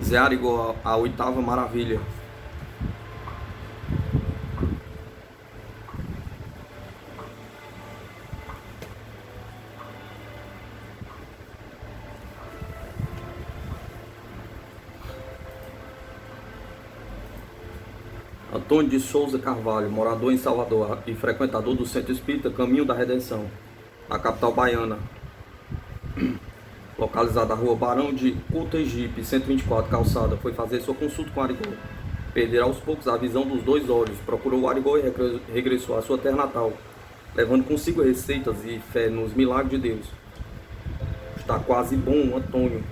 Zé Arigó, a oitava maravilha. Antônio de Souza Carvalho, morador em Salvador e frequentador do Centro Espírita Caminho da Redenção, na capital baiana, localizada na rua Barão de Cotegipe, 124, Calçada, foi fazer sua consulta com Arigó. Perderá aos poucos a visão dos dois olhos, procurou o Arigó e regressou à sua terra natal, levando consigo receitas e fé nos milagres de Deus. Está quase bom, Antônio.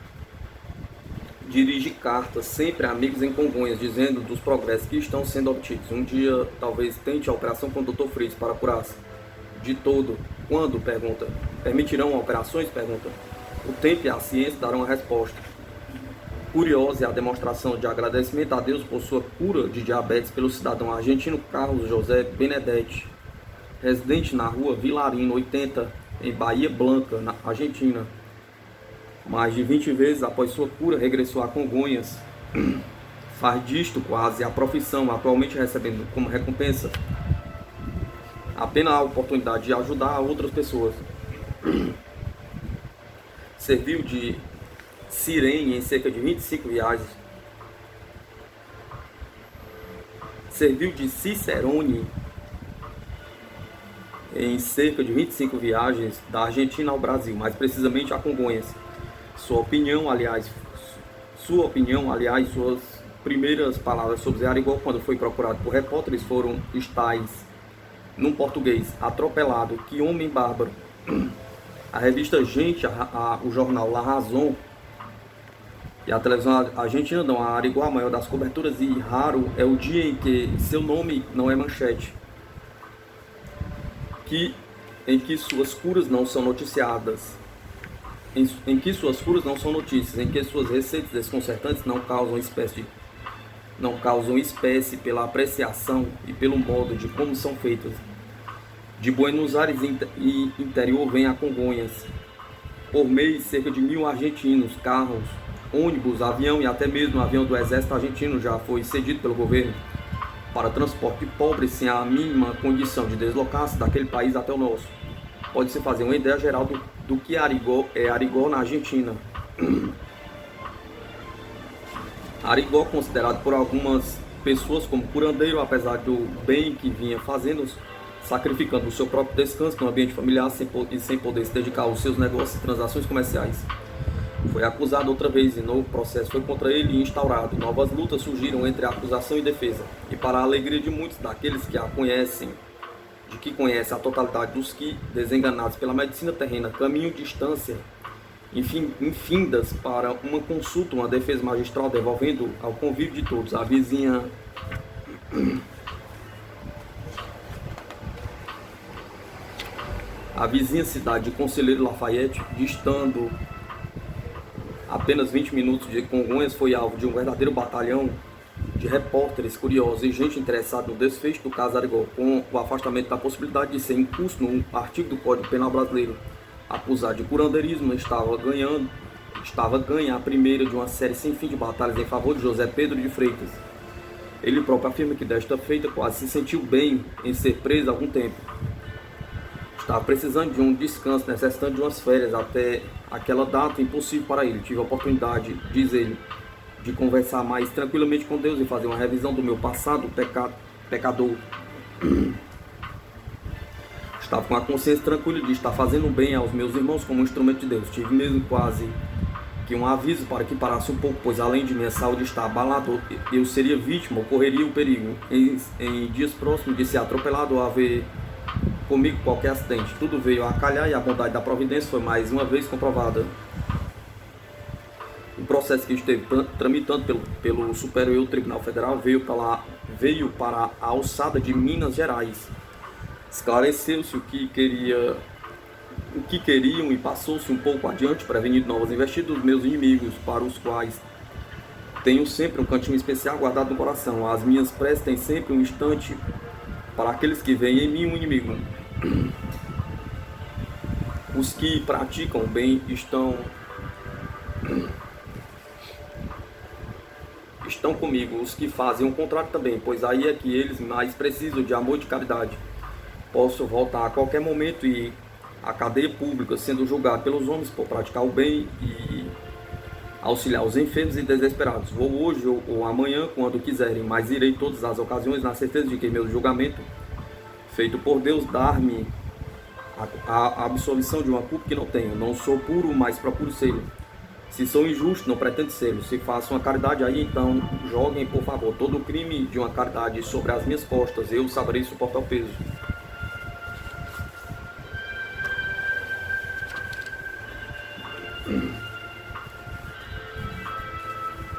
Dirige cartas sempre a amigos em Congonhas, dizendo dos progressos que estão sendo obtidos. Um dia, talvez tente a operação com o Dr. Fritz para curar-se. De todo. Quando? Pergunta. Permitirão operações? Pergunta. O tempo e a ciência darão a resposta. Curiosa é a demonstração de agradecimento a Deus por sua cura de diabetes pelo cidadão argentino Carlos José Benedetti, residente na rua Vilarino 80, em Bahia Blanca, na Argentina. Mais de 20 vezes após sua cura, regressou a Congonhas. Faz disto quase a profissão, atualmente recebendo como recompensa apenas a oportunidade de ajudar outras pessoas. Serviu de sirene em cerca de 25 viagens. Serviu de cicerone em cerca de 25 viagens da Argentina ao Brasil, mais precisamente a Congonhas. Sua opinião, aliás, suas primeiras palavras sobre Zé Arigó, quando foi procurado por repórteres, foram tais, num português atropelado: que homem bárbaro. A revista Gente, o jornal La Razón e a televisão argentina dão a Arigó a maior das coberturas, e raro é o dia em que seu nome não é manchete, em que suas curas não são noticiadas. Em que suas curas não são notícias, em que suas receitas desconcertantes não causam espécie pela apreciação e pelo modo de como são feitas. De Buenos Aires e interior vem a Congonhas. Por mês, cerca de 1.000 argentinos, carros, ônibus, avião e até mesmo avião do exército argentino já foi cedido pelo governo para transporte de pobres sem a mínima condição de deslocar-se daquele país até o nosso. Pode-se fazer uma ideia geral do que Arigó é Arigó na Argentina. Arigó, considerado por algumas pessoas como curandeiro, apesar do bem que vinha fazendo, sacrificando o seu próprio descanso no ambiente familiar e sem poder se dedicar aos seus negócios e transações comerciais. Foi acusado outra vez e novo processo foi contra ele instaurado. Novas lutas surgiram entre a acusação e defesa. E para a alegria de muitos daqueles que a conhecem, que conhece a totalidade dos que, desenganados pela medicina terrena, caminham distância infindas para uma consulta, uma defesa magistral, devolvendo ao convívio de todos a vizinha cidade de Conselheiro Lafayette, distando apenas 20 minutos de Congonhas, foi alvo de um verdadeiro batalhão de repórteres curiosos e gente interessada no desfecho do caso Arigó, com o afastamento da possibilidade de ser incurso no artigo do Código Penal brasileiro. Acusado de curandeirismo, estava ganha a primeira de uma série sem fim de batalhas em favor de José Pedro de Freitas. Ele próprio afirma que desta feita quase se sentiu bem em ser preso há algum tempo. Estava precisando de um descanso, necessitando de umas férias até aquela data impossível para ele. Tive a oportunidade, diz ele, de conversar mais tranquilamente com Deus e fazer uma revisão do meu passado pecador. Estava com a consciência tranquila de estar fazendo bem aos meus irmãos como um instrumento de Deus. Tive mesmo quase que um aviso para que parasse um pouco, pois além de minha saúde estar abalada, eu seria vítima, ocorreria o perigo em dias próximos de ser atropelado ou haver comigo qualquer acidente. Tudo veio a calhar e a bondade da providência foi mais uma vez comprovada. O processo que esteve tramitando pelo Superior Tribunal Federal veio para a alçada de Minas Gerais. Esclareceu-se o que queriam e passou-se um pouco adiante, prevenindo novas investidas dos meus inimigos, para os quais tenho sempre um cantinho especial guardado no coração. As minhas preces têm sempre um instante para aqueles que veem em mim um inimigo. Os que praticam o bem estão estão comigo, os que fazem o contrário também, pois aí é que eles mais precisam de amor e de caridade. Posso voltar a qualquer momento e à cadeia pública, sendo julgado pelos homens por praticar o bem e auxiliar os enfermos e desesperados. Vou hoje ou amanhã, quando quiserem, mas irei todas as ocasiões na certeza de que meu julgamento, feito por Deus, dar-me a absolvição de uma culpa que não tenho. Não sou puro, mas procuro ser. Se sou injusto, não pretendo ser. Se faço uma caridade, aí então joguem, por favor, todo o crime de uma caridade sobre as minhas costas. Eu saberei suportar o peso.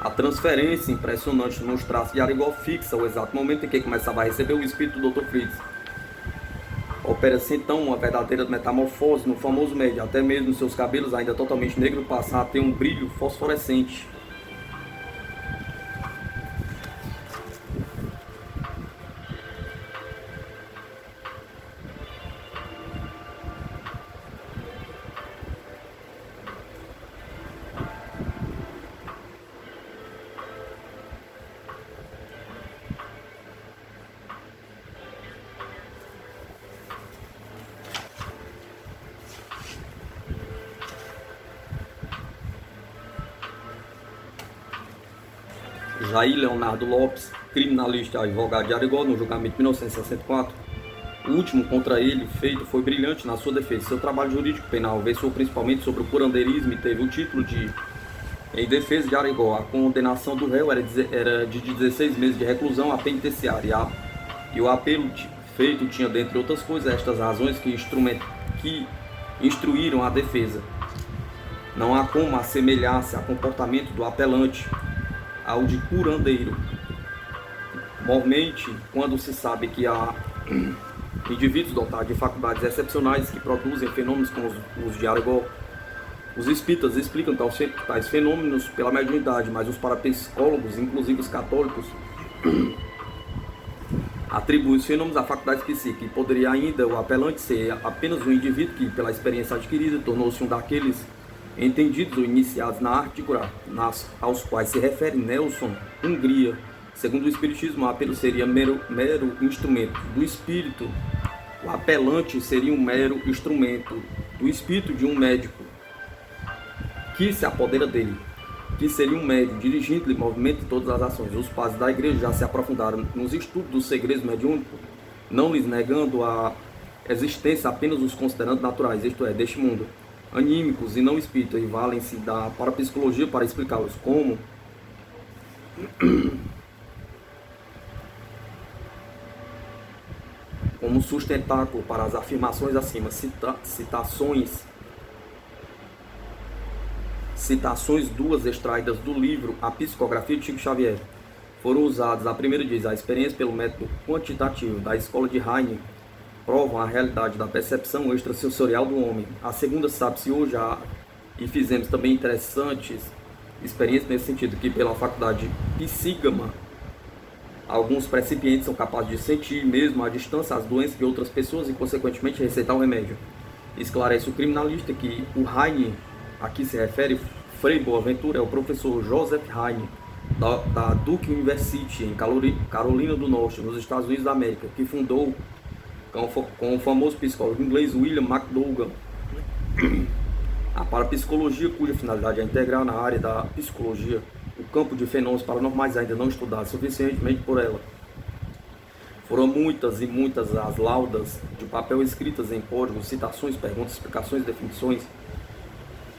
A transferência impressionante nos traços de Arigó fixa o exato momento em que começava a receber o espírito do Dr. Fritz. Opera-se então uma verdadeira metamorfose no famoso médio, até mesmo seus cabelos ainda totalmente negros passam a ter um brilho fosforescente. Jair Leonardo Lopes, criminalista e advogado de Arigó, no julgamento de 1964. O último contra ele feito foi brilhante na sua defesa. Seu trabalho jurídico penal versou principalmente sobre o curandeirismo e teve o título de Em Defesa de Arigó. A condenação do réu era de 16 meses de reclusão à penitenciária e o apelo feito tinha, dentre outras coisas, estas razões que instruíram a defesa. Não há como assemelhar-se ao comportamento do apelante ao de curandeiro. Mormente, quando se sabe que há indivíduos dotados de faculdades excepcionais que produzem fenômenos como os de Arigó, os espíritas explicam tais fenômenos pela mediunidade, mas os parapsicólogos, inclusive os católicos, atribuem os fenômenos à faculdade psíquica. E poderia ainda o apelante ser apenas um indivíduo que, pela experiência adquirida, tornou-se um daqueles entendidos ou iniciados na arte de curar, aos quais se refere Nelson Hungria. Segundo o Espiritismo, o apelo seria mero instrumento do espírito. O apelante seria um mero instrumento do espírito de um médico que se apodera dele, que seria um médium, dirigindo-lhe movimento de todas as ações. Os padres da igreja já se aprofundaram nos estudos dos segredos mediúnicos, não lhes negando a existência, apenas os considerando naturais, isto é, deste mundo, anímicos e não espíritas, e valem-se da parapsicologia para explicá-los como sustentáculo para as afirmações acima. Citações duas extraídas do livro A Psicografia de Chico Xavier foram usadas. A primeira diz: a experiência pelo método quantitativo da escola de Heine provam a realidade da percepção extrasensorial do homem. A segunda, sabe-se hoje, e fizemos também interessantes experiências nesse sentido, que pela faculdade psígama, alguns recipientes são capazes de sentir mesmo à distância as doenças de outras pessoas e, consequentemente, receitar o remédio. Esclarece o criminalista que o Heine, a que se refere Frei Boaventura, é o professor Joseph Heine, da Duke University, em Carolina do Norte, nos Estados Unidos da América, que fundou com o famoso psicólogo inglês William McDougall a parapsicologia, cuja finalidade é integrar na área da psicologia o campo de fenômenos paranormais ainda não estudados suficientemente por ela. Foram muitas e muitas as laudas de papel escritas em códigos, citações, perguntas, explicações, definições.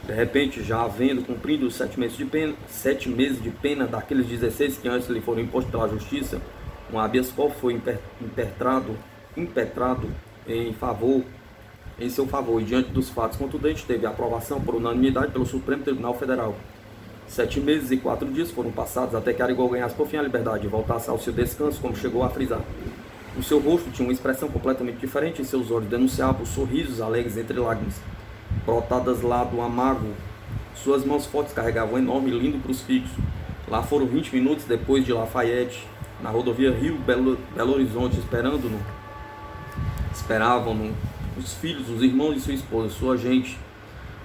De repente, já havendo cumprido os 7 meses de pena daqueles 16 que antes lhe foram impostos pela justiça, um habeas corpus foi impetrado em seu favor, e diante dos fatos contundentes teve aprovação por unanimidade pelo Supremo Tribunal Federal. 7 meses e 4 dias foram passados até que Arigó ganhasse por fim a liberdade e voltasse ao seu descanso, como chegou a frisar. O seu rosto tinha uma expressão completamente diferente e seus olhos denunciavam sorrisos alegres entre lágrimas, brotadas lá do amargo. Suas mãos fortes carregavam um enorme e lindo crucifixo. Lá foram 20 minutos depois de Lafayette, na rodovia Rio-Belo Horizonte, esperavam-no os filhos, os irmãos de sua esposa, sua gente.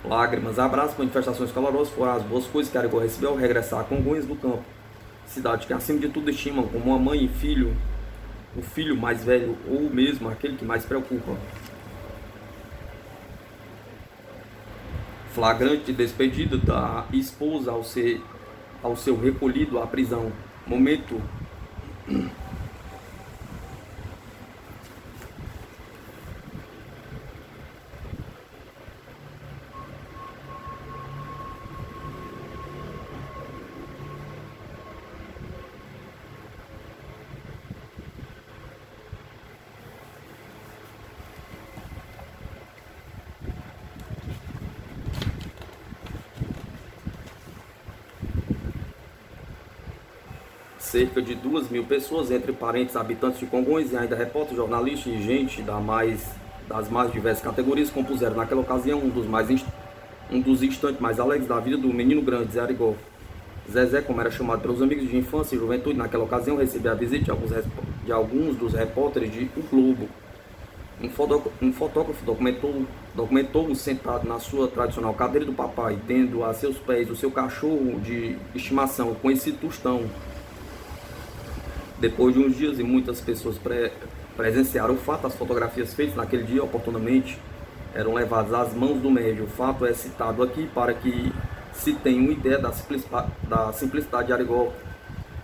Lágrimas, abraços, manifestações calorosas foram as boas coisas que Arigó recebeu ao regressar a Congonhas do campo. cidade que acima de tudo estimam como uma mãe e filho, o filho mais velho ou mesmo aquele que mais preocupa. Flagrante despedida da esposa ao seu recolhido à prisão. Momento cerca de 2.000 pessoas, entre parentes, habitantes de Congonhas e ainda repórteres, jornalistas e gente das mais diversas categorias, compuseram naquela ocasião um dos instantes mais alegres da vida do menino grande, Zé Arigó. Zezé, como era chamado pelos amigos de infância e juventude, naquela ocasião recebeu a visita de alguns dos repórteres de O Globo. Um fotógrafo documentou-o sentado na sua tradicional cadeira do papai, tendo a seus pés o seu cachorro de estimação, o conhecido Tostão. Depois de uns dias e muitas pessoas presenciaram o fato, as fotografias feitas naquele dia oportunamente eram levadas às mãos do médio. O fato é citado aqui para que se tenha uma ideia da simplicidade de Arigó.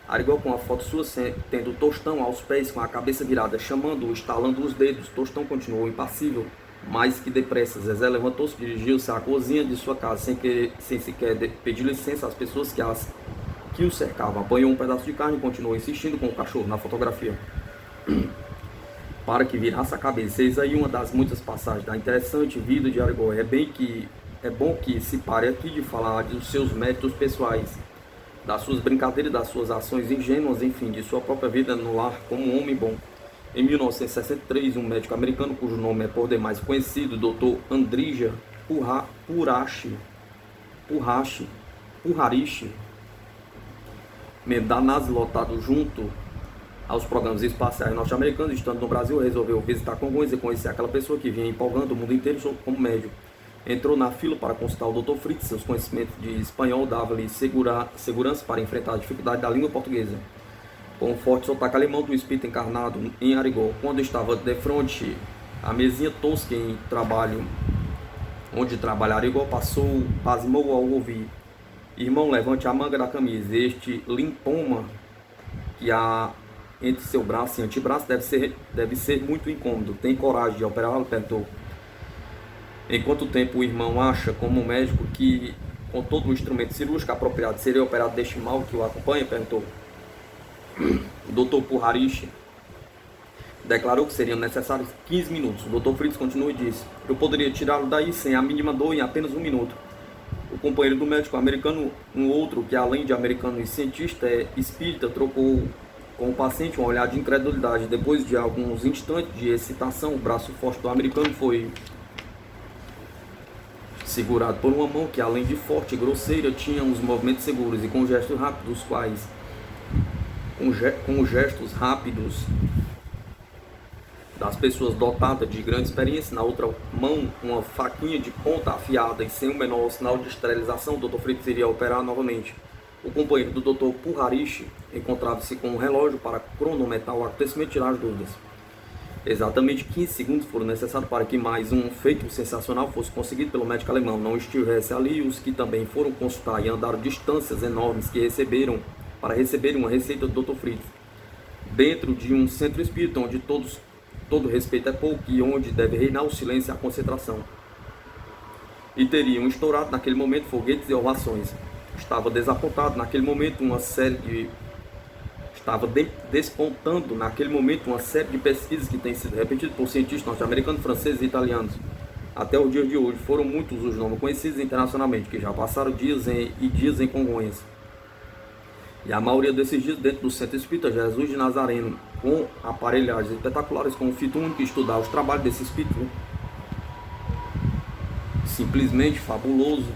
Arigó, com a foto sua, tendo Tostão aos pés com a cabeça virada, chamando-o, estalando os dedos. Tostão continuou impassível, mais que depressa. Zezé levantou-se e dirigiu-se à cozinha de sua casa, sem sequer pedir licença às pessoas que o cercavam. Apanhou um pedaço de carne e continuou insistindo com o cachorro na fotografia para que virasse a cabeça. Eis aí uma das muitas passagens da interessante vida de Arigó. É bom que se pare aqui de falar dos seus méritos pessoais, das suas brincadeiras, das suas ações ingênuas, enfim, de sua própria vida no lar como um homem bom. Em 1963, um médico americano, cujo nome é por demais conhecido, Dr. Andrija Puharishi, membro da NASA, lotado junto aos programas espaciais norte-americanos, estando no Brasil, resolveu visitar Congonhas e conhecer aquela pessoa que vinha empolgando o mundo inteiro como médico. Entrou na fila para consultar o Dr. Fritz. Seus conhecimentos de espanhol davam-lhe segurança para enfrentar a dificuldade da língua portuguesa. Com um forte sotaque alemão do espírito encarnado em Arigó, quando estava de frente à mesinha tosca onde trabalha Arigó, pasmou ao ouvir: irmão, levante a manga da camisa. Este limpoma que há entre seu braço e antebraço deve ser muito incômodo. Tem coragem de operá-lo? Perguntou. Em quanto tempo o irmão acha, como médico, que com todo o instrumento cirúrgico apropriado seria operado deste mal que o acompanha? Perguntou. O Dr. Puharishi declarou que seriam necessários 15 minutos. O Dr. Fritz continuou e disse: eu poderia tirá-lo daí sem a mínima dor em apenas 1 minuto. O companheiro do médico americano, um outro que além de americano e cientista é espírita, trocou com o paciente um olhar de incredulidade. Depois de alguns instantes de excitação, o braço forte do americano foi segurado por uma mão que, além de forte e grosseira, tinha uns movimentos seguros e com gestos rápidos, com os gestos rápidos das pessoas dotadas de grande experiência. Na outra mão, uma faquinha de ponta afiada e sem o menor sinal de esterilização. O Dr. Fritz iria operar novamente. O companheiro do Dr. Puharishi encontrava-se com um relógio para cronometrar o acontecimento e tirar as dúvidas. Exatamente 15 segundos foram necessários para que mais um feito sensacional fosse conseguido pelo médico alemão. Não estivesse ali os que também foram consultar e andaram distâncias enormes para receber uma receita do Dr. Fritz. Dentro de um centro espírita onde todo respeito é pouco e onde deve reinar o silêncio e a concentração. E teriam estourado naquele momento foguetes e ovações. Estava desapontado naquele momento despontando naquele momento uma série de pesquisas que têm sido repetidas por cientistas norte-americanos, franceses e italianos. Até o dia de hoje foram muitos os nomes conhecidos internacionalmente, que já passaram dias em Congonhas. E a maioria desses dias dentro do Centro Espírita Jesus de Nazareno, com aparelhagens espetaculares, com um fito único, estudar os trabalhos desse espírito. Simplesmente fabuloso.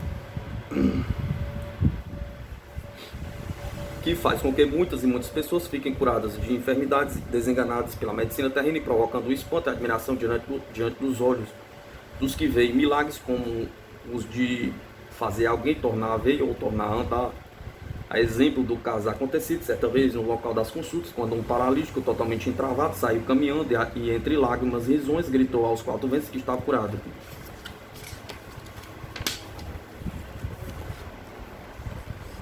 Que faz com que muitas e muitas pessoas fiquem curadas de enfermidades, desenganadas pela medicina terrena e provocando o espanto e a admiração diante dos olhos dos que veem milagres como os de fazer alguém tornar a ver ou tornar a andar, A exemplo do caso acontecido certa vez no local das consultas, quando um paralítico totalmente entravado saiu caminhando e entre lágrimas e risões gritou aos quatro ventos que estava curado.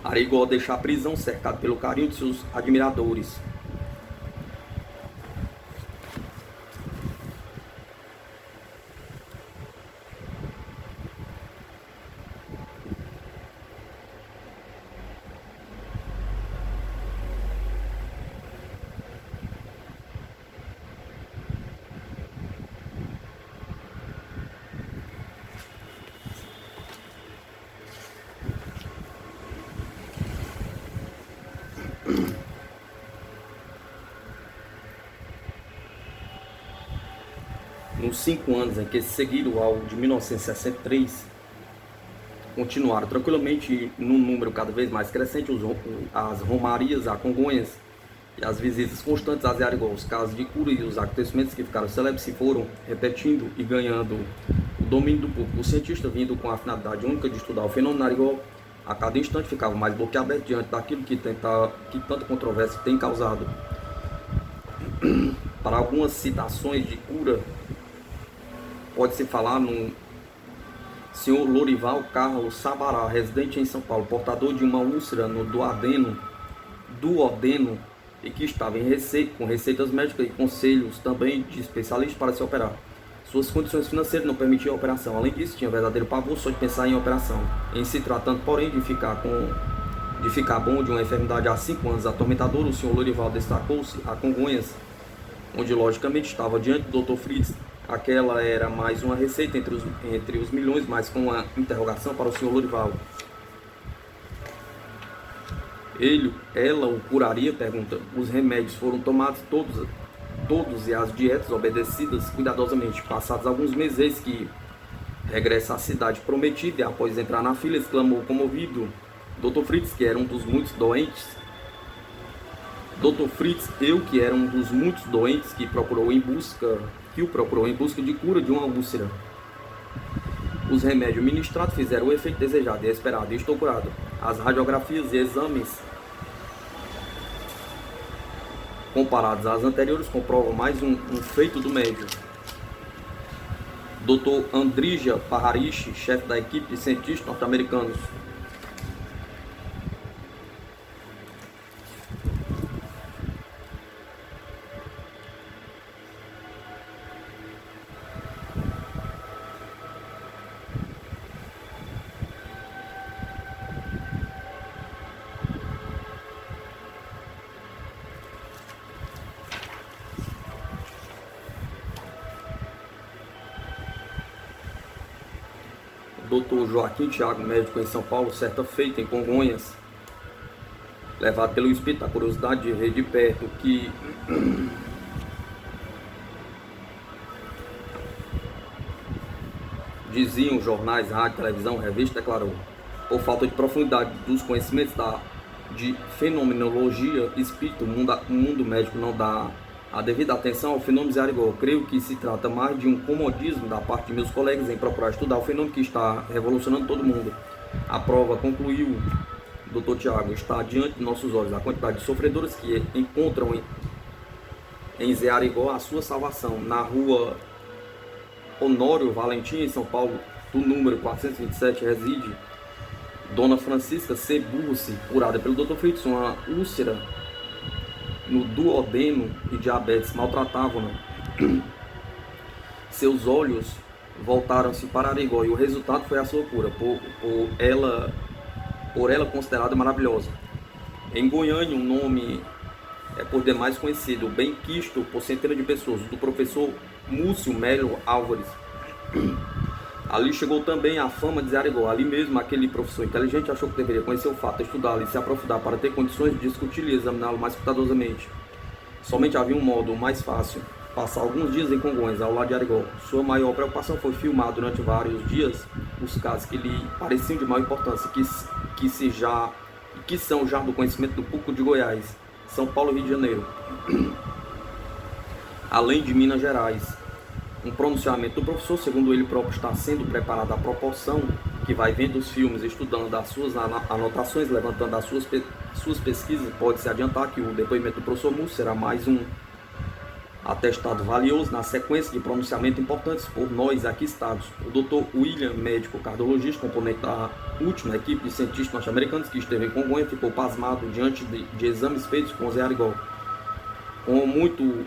Arigó deixa a prisão cercado pelo carinho de seus admiradores. Nos 5 anos em que se seguiram ao de 1963, continuaram tranquilamente num número cada vez mais crescente as romarias a Congonhas e as visitas constantes a Zé Arigó. Os casos de cura e os acontecimentos que ficaram célebres se foram repetindo e ganhando o domínio do público. O cientista, vindo com a finalidade única de estudar o fenômeno Arigó, a cada instante ficava mais boquiaberto diante daquilo que tanta controvérsia tem causado. Para algumas citações de cura, pode-se falar no senhor Lorival Carlos Sabará, residente em São Paulo, portador de uma úlcera no duodeno, e que estava com receitas médicas e conselhos também de especialistas para se operar. Suas condições financeiras não permitiam a operação. Além disso, tinha verdadeiro pavor só de pensar em operação. Em se tratando, porém, de ficar bom de uma enfermidade há 5 anos atormentadora, o senhor Lorival destacou-se a Congonhas, onde logicamente estava diante do Dr. Fritz. Aquela era mais uma receita entre os milhões, mas com uma interrogação para o senhor Lorival. Ela o curaria? Pergunta. Os remédios foram tomados todos e as dietas obedecidas cuidadosamente. Passados alguns meses, eis que regressa à cidade prometida e após entrar na fila, exclamou comovido: Dr. Fritz, que era um dos muitos doentes. Dr. Fritz, eu que era um dos muitos doentes que o procurou em busca de cura de uma úlcera. Os remédios ministrados fizeram o efeito desejado e esperado, e estou curado. As radiografias e exames comparados às anteriores comprovam mais um feito do médico. Dr. Andrija Parharishi, chefe da equipe de cientistas norte-americanos. Dr. Joaquim Thiago, médico em São Paulo, certa feita em Congonhas, levado pelo espírito da curiosidade de ver de perto que diziam jornais, rádio, televisão, revista, declarou: por falta de profundidade dos conhecimentos de fenomenologia espírita, o mundo médico não dá a devida atenção ao fenômeno Zé Arigó. Creio que se trata mais de um comodismo da parte de meus colegas em procurar estudar o fenômeno que está revolucionando todo mundo. A prova, concluiu o Dr. Tiago, está diante de nossos olhos. A quantidade de sofredores que encontram em Zé Arigó a sua salvação. Na rua Honório Valentim, em São Paulo, do número 427, reside Dona Francisca C. Burse, curada pelo Dr. Fritz, uma úlcera no duodeno e diabetes maltratavam-no. Seus olhos voltaram-se para Arigó e o resultado foi a sua cura, por ela considerada maravilhosa. Em Goiânia, um nome é por demais conhecido, bem quisto por centenas de pessoas, do professor Múcio Melo Álvares. Ali chegou também a fama de Zé Arigó. Ali mesmo, aquele professor inteligente achou que deveria conhecer o fato, estudá-lo e se aprofundar para ter condições de discutir e examiná-lo mais cuidadosamente. Somente havia um modo mais fácil: passar alguns dias em Congonhas, ao lado de Arigó. Sua maior preocupação foi filmar durante vários dias os casos que lhe pareciam de maior importância, que são já do conhecimento do público de Goiás, São Paulo e Rio de Janeiro, além de Minas Gerais. Um pronunciamento do professor, segundo ele próprio, está sendo preparado à proporção que vai vendo os filmes, estudando as suas anotações, levantando as suas pesquisas, pode se adiantar que o depoimento do professor Múcio será mais um atestado valioso na sequência de pronunciamentos importantes por nós aqui estados. O Dr. William, médico cardiologista, componente da última equipe de cientistas norte-americanos que esteve em Congonha, ficou pasmado diante de exames feitos com Zé Arigó, como muito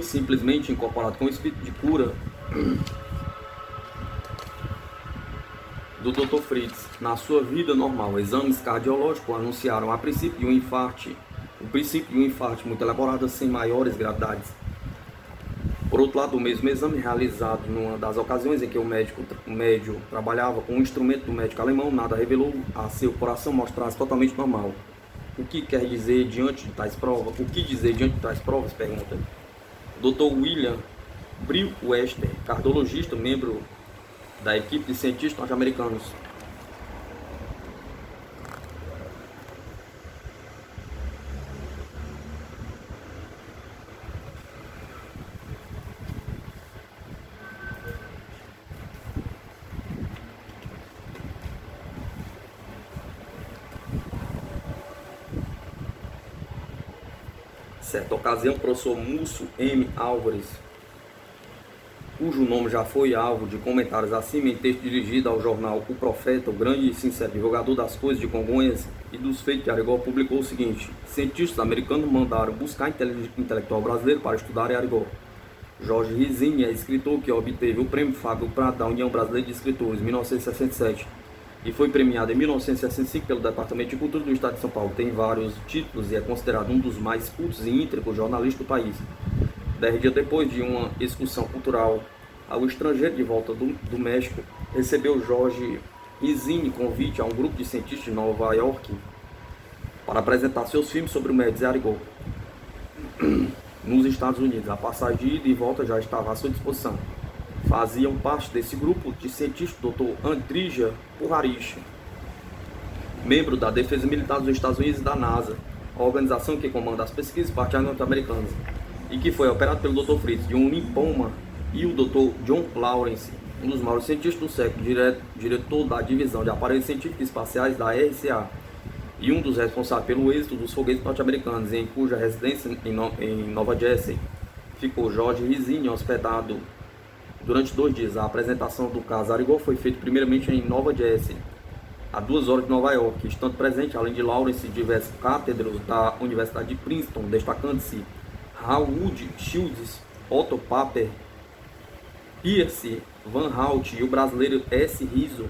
simplesmente incorporado com o espírito de cura do Dr. Fritz. Na sua vida normal, exames cardiológicos anunciaram a princípio de um infarto, muito elaborado sem maiores gravidades. Por outro lado, o mesmo exame realizado numa das ocasiões em que o médico trabalhava com um instrumento do médico alemão, nada revelou a seu coração mostrar-se totalmente normal. O que dizer diante de tais provas? Pergunta. O Dr. William Brewster, cardiologista, membro da equipe de cientistas norte-americanos. Certa ocasião, o professor Múcio M. Álvares, cujo nome já foi alvo de comentários acima em texto dirigido ao jornal O Profeta, o grande e sincero divulgador das coisas de Congonhas e dos feitos de Arigó, publicou o seguinte: cientistas americanos mandaram buscar intelectual brasileiro para estudar em Arigó. Jorge Rizzini é escritor que obteve o prêmio Fábio Prado da União Brasileira de Escritores em 1967 e foi premiado em 1965 pelo Departamento de Cultura do Estado de São Paulo. Tem vários títulos e é considerado um dos mais cultos e íntegros jornalistas do país. 10 dias depois de uma excursão cultural ao estrangeiro de volta do México, recebeu Jorge Rizzini convite a um grupo de cientistas de Nova York para apresentar seus filmes sobre o médico Zé Arigó nos Estados Unidos. A passagem de ida e volta já estava à sua disposição. Faziam parte desse grupo de cientistas o Dr. Andrija Puharich, membro da Defesa Militar dos Estados Unidos e da NASA, a organização que comanda as pesquisas espaciais norte-americanas, e que foi operado pelo Dr. Fritz, John Limpoma e o Dr. John Lawrence, um dos maiores cientistas do século, diretor da divisão de aparelhos científicos espaciais da RCA, e um dos responsáveis pelo êxito dos foguetes norte-americanos, em cuja residência em Nova Jersey ficou Jorge Rizzini hospedado durante 2 dias. A apresentação do caso Arigó foi feita primeiramente em Nova Jersey, a 2 horas de Nova York, estando presente, além de Lawrence, diversos cátedros da Universidade de Princeton, destacando-se Howard Schultz, Otto Paper, Pierce Van Hout e o brasileiro S. Rizzo,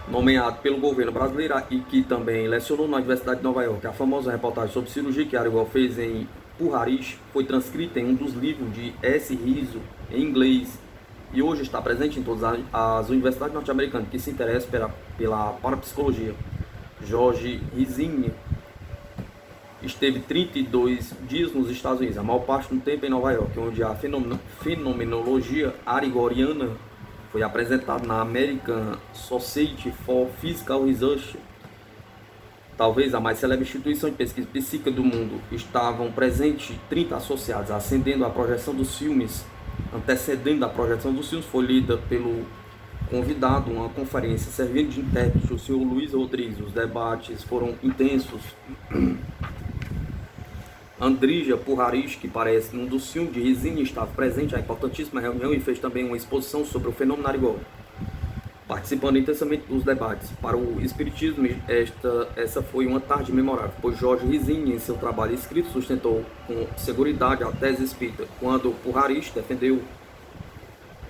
nomeado pelo governo brasileiro e que também lecionou na Universidade de Nova York. A famosa reportagem sobre cirurgia que Arigó fez em Puharich foi transcrita em um dos livros de S. Rizzo em inglês e hoje está presente em todas as universidades norte-americanas que se interessam pela parapsicologia. Jorge Rizzini esteve 32 dias nos Estados Unidos, a maior parte do tempo em Nova York, onde a fenomenologia arigoriana foi apresentada na American Society for Physical Research, talvez a mais célebre instituição de pesquisa psíquica do mundo. Estavam presentes 30 associados, antecedendo a projeção dos filmes. Foi lida pelo convidado uma conferência servindo de intérprete o senhor Luiz Rodrigues. Os debates foram intensos. Andrija Puharich, que parece num dos filmes de Rizzini, estava presente à importantíssima reunião e fez também uma exposição sobre o fenômeno Arigó, participando intensamente dos debates. Para o espiritismo, essa foi uma tarde memorável, pois Jorge Rizzini, em seu trabalho escrito, sustentou com seguridade a tese espírita, quando Puharich defendeu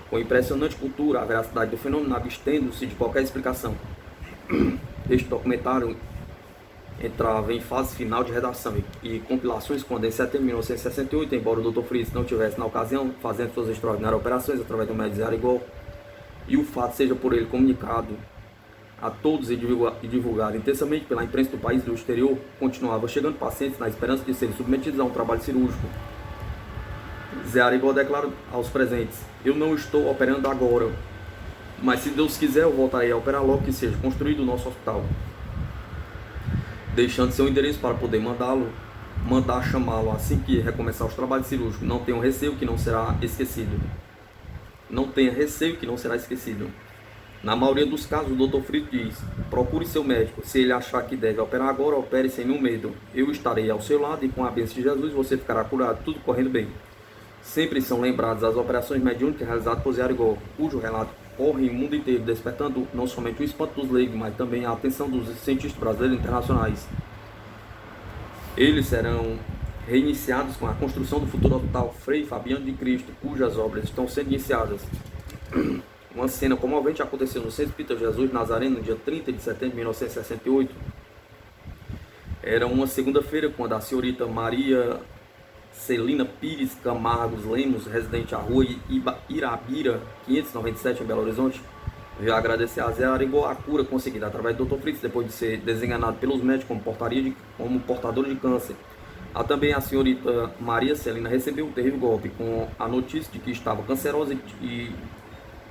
com impressionante cultura a veracidade do fenômeno, abstendo-se de qualquer explicação. Este documentário entrava em fase final de redação e compilações quando, em setembro de 1968, embora o Dr. Fritz não tivesse na ocasião fazendo suas extraordinárias operações através do médico Zé Arigó, e o fato seja por ele comunicado a todos e divulgado intensamente pela imprensa do país e do exterior, continuava chegando pacientes na esperança de serem submetidos a um trabalho cirúrgico. Zé Arigó declara aos presentes: eu não estou operando agora, mas se Deus quiser eu voltarei a operar logo que seja construído o nosso hospital, deixando seu endereço para poder mandar chamá-lo assim que recomeçar os trabalhos cirúrgicos. Não tenham receio que não será esquecido. Não tenha receio que não será esquecido. Na maioria dos casos, o Dr. Fritz diz: procure seu médico. Se ele achar que deve operar agora, opere sem nenhum medo. Eu estarei ao seu lado e com a bênção de Jesus você ficará curado, tudo correndo bem. Sempre são lembradas as operações mediúnicas realizadas por Zé Arigó, cujo relato corre o mundo inteiro, despertando não somente o espanto dos leigos, mas também a atenção dos cientistas brasileiros e internacionais. Eles serão reiniciados com a construção do futuro Hospital Frei Fabiano de Cristo, cujas obras estão sendo iniciadas. Uma cena comovente aconteceu no Centro Espírita Jesus Nazareno, no dia 30 de setembro de 1968. Era uma segunda-feira, quando a senhorita Maria Celina Pires Camargos Lemos, residente à rua Irabira, 597, em Belo Horizonte, veio agradecer a Zé Arigó a cura conseguida através do Dr. Fritz, depois de ser desenganado pelos médicos como portador de câncer. Também a senhorita Maria Celina recebeu um terrível golpe com a notícia de que estava cancerosa e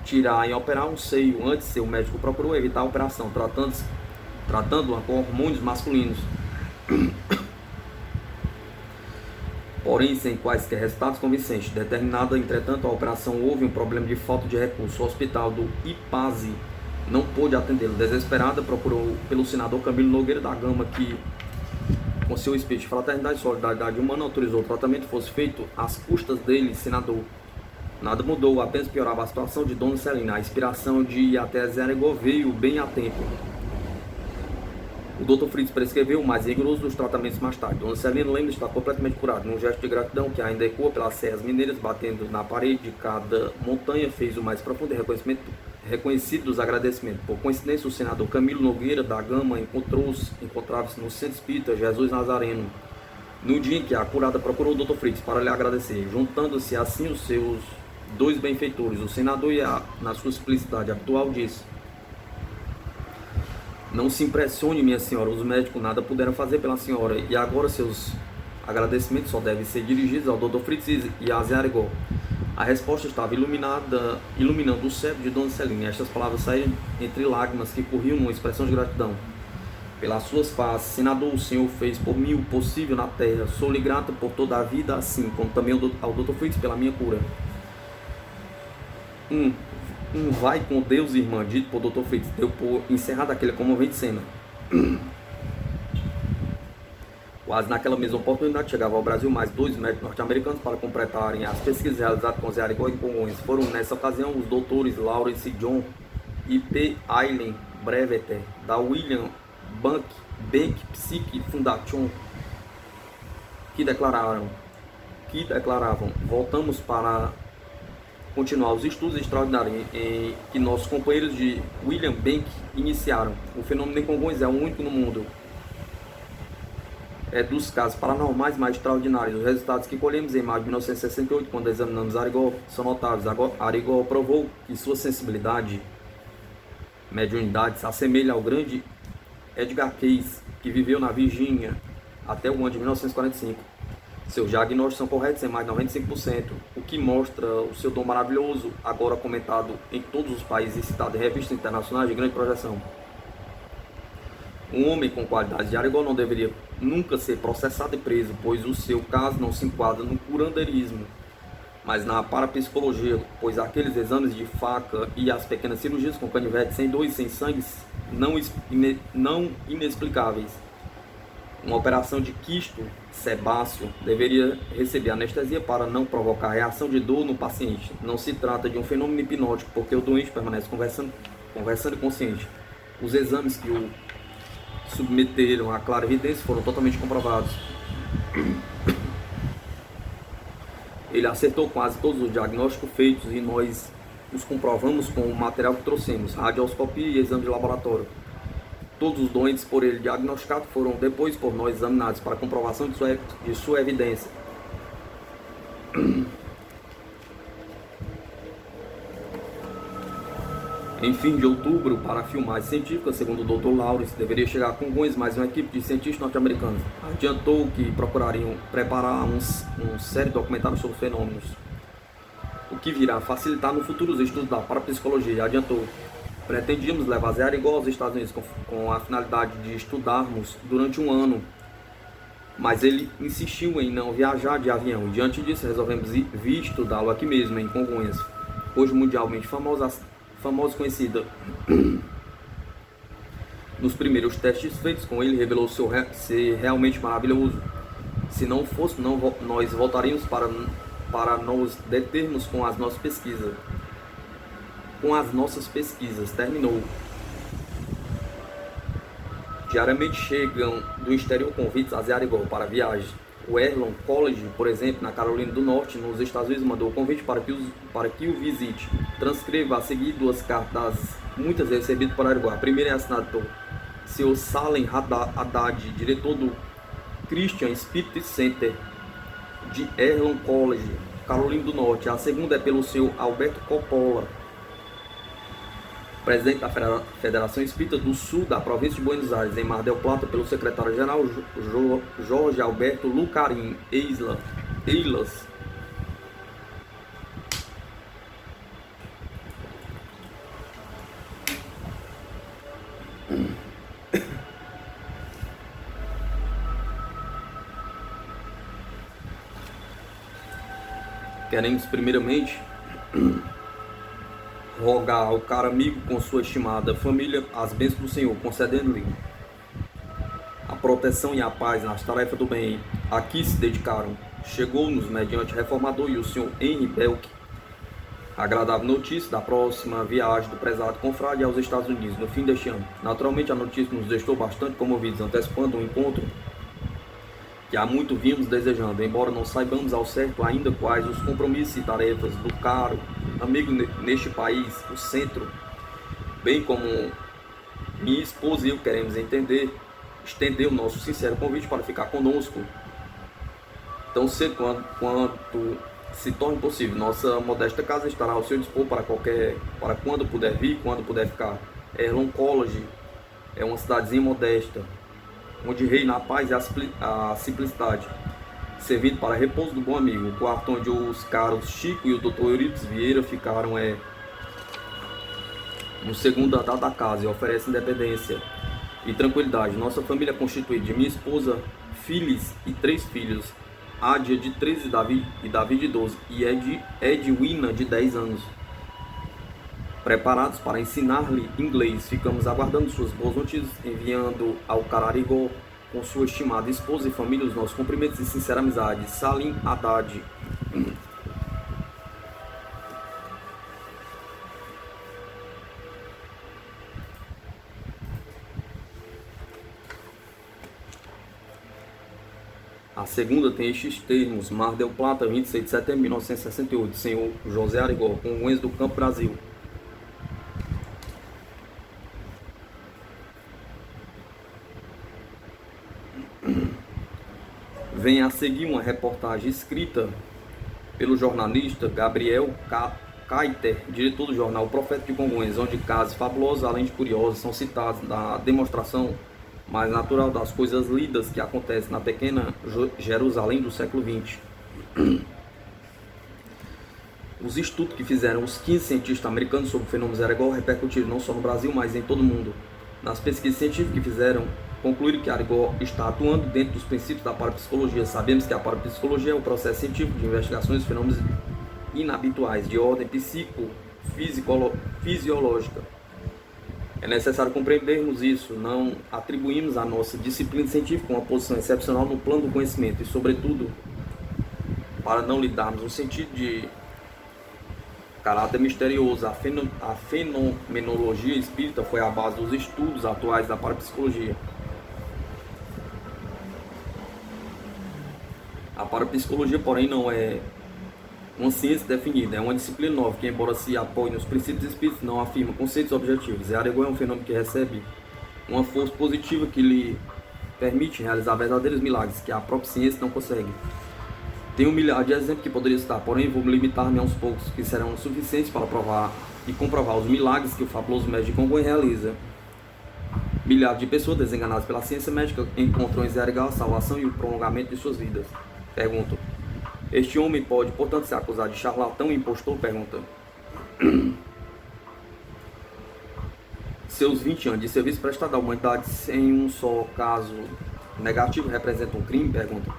tirar e operar um seio. Antes, seu médico procurou evitar a operação, tratando-a com hormônios masculinos. Porém, sem quaisquer resultados convincentes. Determinada, entretanto, a operação, houve um problema de falta de recursos. O hospital do Ipaze não pôde atendê-lo. Desesperada, procurou pelo senador Camilo Nogueira da Gama, que, com seu espírito de fraternidade e solidariedade humana, autorizou o tratamento fosse feito às custas dele, senador. Nada mudou, apenas piorava a situação de Dona Celina. A inspiração de ir até Zé Arigó veio bem a tempo. O Dr. Fritz prescreveu o mais rigoroso dos tratamentos mais tarde. Dona Celina Lemos está completamente curada. Num gesto de gratidão que ainda ecoa pelas serras mineiras, batendo na parede de cada montanha, fez o mais profundo reconhecido dos agradecimentos. Por coincidência, o senador Camilo Nogueira da Gama encontrava-se no Centro Espírita Jesus Nazareno, no dia em que a curada procurou o Dr. Fritz para lhe agradecer, juntando-se assim os seus dois benfeitores. O senador, na sua simplicidade habitual, disse: não se impressione, minha senhora, os médicos nada puderam fazer pela senhora, e agora seus agradecimentos só devem ser dirigidos ao Dr. Fritz e a Zé Arigó. A resposta estava iluminando o cérebro de Dona Celina, e estas palavras saíram entre lágrimas que corriam numa expressão de gratidão. Pelas suas faces, senador, o senhor fez por mim o possível na terra. Sou-lhe grata por toda a vida, assim como também ao Dr. Fritz pela minha cura. Vai com Deus, irmã, dito por Dr. Fritz, deu por encerrada aquela comovente cena. Quase naquela mesma oportunidade, chegava ao Brasil mais 2 médicos norte-americanos para completarem as pesquisas realizadas com Zé Arigó e Congonhas. Foram, nessa ocasião, os doutores Lawrence John e P. Aileen Breveter, da William Bank Psych Foundation, que declaravam: voltamos para continuar os estudos extraordinários em que nossos companheiros de William Bank iniciaram. O fenômeno de Congonhas é o único no mundo. É dos casos paranormais mais extraordinários. Os resultados que colhemos em maio de 1968, quando examinamos Arigó, são notáveis. Arigó provou que sua sensibilidade, mediunidade, se assemelha ao grande Edgar Cayce, que viveu na Virgínia até o ano de 1945. Seus diagnósticos são corretos em mais de 95%, o que mostra o seu dom maravilhoso, agora comentado em todos os países e citado em revistas internacionais de grande projeção. Um homem com qualidades de Arigó não deveria nunca ser processado e preso, pois o seu caso não se enquadra no curandeirismo, mas na parapsicologia, pois aqueles exames de faca e as pequenas cirurgias com canivete, sem dor e sem sangue, não inexplicáveis. Uma operação de quisto sebáceo deveria receber anestesia para não provocar reação de dor no paciente. Não se trata de um fenômeno hipnótico, porque o doente permanece conversando e consciente. Os exames que o submeteram à clara evidência foram totalmente comprovados. Ele acertou quase todos os diagnósticos feitos e nós os comprovamos com o material que trouxemos, radioscopia e exame de laboratório. Todos os doentes por ele diagnosticados foram depois por nós examinados para comprovação de sua evidência. Em fim de outubro, para a filmagem científica, segundo o Dr. Lawrence, deveria chegar a Congonhas mais uma equipe de cientistas norte-americanos. Adiantou que procurariam preparar um sério documentário sobre fenômenos, o que virá a facilitar no futuro os estudos da parapsicologia. Adiantou: pretendíamos levar Zé Arigó aos Estados Unidos com a finalidade de estudarmos durante um ano, mas ele insistiu em não viajar de avião, e diante disso resolvemos vir estudá-lo aqui mesmo, em Congonhas. hoje mundialmente famosa e conhecida. Nos primeiros testes feitos com ele, revelou ser realmente maravilhoso. Se não fosse, nós voltaríamos para nos determos com as nossas pesquisas. Terminou. Diariamente chegam do exterior convites a Arigó para viagem. O Earlham College, por exemplo, na Carolina do Norte, nos Estados Unidos, mandou o convite para que o visite. Transcreva a seguir 2 cartas, muitas recebidas por Arigó. A primeira é assinada por Sr. Salem Haddad, diretor do Christian Spirit Center de Earlham College, Carolina do Norte. A segunda é pelo Sr. Alberto Coppola, presidente da Federação Espírita do Sul da província de Buenos Aires, em Mar del Plata, pelo secretário-geral Jorge Alberto Lucarim Eilas. Queremos primeiramente rogar ao caro amigo com sua estimada família as bênçãos do Senhor, concedendo-lhe a proteção e a paz nas tarefas do bem a que se dedicaram. Chegou-nos, mediante reformador e o Sr. Henry Belk, agradável notícia da próxima viagem do prezado confrade aos Estados Unidos no fim deste ano. Naturalmente, a notícia nos deixou bastante comovidos, antecipando um encontro que há muito vínhamos desejando, embora não saibamos ao certo ainda quais os compromissos e tarefas do caro amigo neste país, o centro, bem como minha esposa e eu queremos estender o nosso sincero convite para ficar conosco tão cedo quanto se torne possível. Nossa modesta casa estará ao seu dispor para quando puder vir, quando puder ficar. Earlham College é uma cidadezinha modesta, onde reina a paz e a simplicidade, servindo para repouso do bom amigo. O quarto onde os caros Chico e o Dr. Euripides Vieira ficaram no segundo andar da casa e oferece independência e tranquilidade. Nossa família é constituída de minha esposa, filhos e 3 filhos, Ádia de 13 e Davi de 12 e Edwina de 10 anos. Preparados para ensinar-lhe inglês, ficamos aguardando suas boas notícias, enviando ao Arigó com sua estimada esposa e família os nossos cumprimentos e sincera amizade. Salim Haddad. A segunda tem estes termos: Mar del Plata, 26 de setembro de 1968, Senhor José Arigó, Congonhas do Campo, Brasil. Vem a seguir uma reportagem escrita pelo jornalista Gabriel Caiter, diretor do jornal O Profeta de Congonhas, onde casos fabulosos, além de curiosos, são citados na demonstração mais natural das coisas lidas que acontecem na pequena Jerusalém do século XX. Os estudos que fizeram os 15 cientistas americanos sobre fenômenos Arigó repercutiram não só no Brasil, mas em todo o mundo. Nas pesquisas científicas que fizeram, concluíram que Arigó está atuando dentro dos princípios da parapsicologia. Sabemos que a parapsicologia é o processo científico de investigações de fenômenos inabituais de ordem psicofisiológica. É necessário compreendermos isso. Não atribuímos à nossa disciplina científica uma posição excepcional no plano do conhecimento e, sobretudo, para não lhe darmos um sentido de caráter misterioso. A fenomenologia espírita foi a base dos estudos atuais da parapsicologia. A parapsicologia, porém, não é uma ciência definida, é uma disciplina nova que, embora se apoie nos princípios espíritas, não afirma conceitos objetivos. Arigó é um fenômeno que recebe uma força positiva que lhe permite realizar verdadeiros milagres que a própria ciência não consegue. Tem um milhar de exemplos que poderia citar, porém vou me limitar-me a uns poucos que serão suficientes para provar e comprovar os milagres que o fabuloso médico de Congonhas realiza. Milhares de pessoas desenganadas pela ciência médica encontram em Arigó a salvação e o prolongamento de suas vidas. Pergunta: este homem pode, portanto, ser acusado de charlatão e impostor? Pergunta. Seus 20 anos de serviço prestado à humanidade em um só caso negativo representam um crime? Pergunta.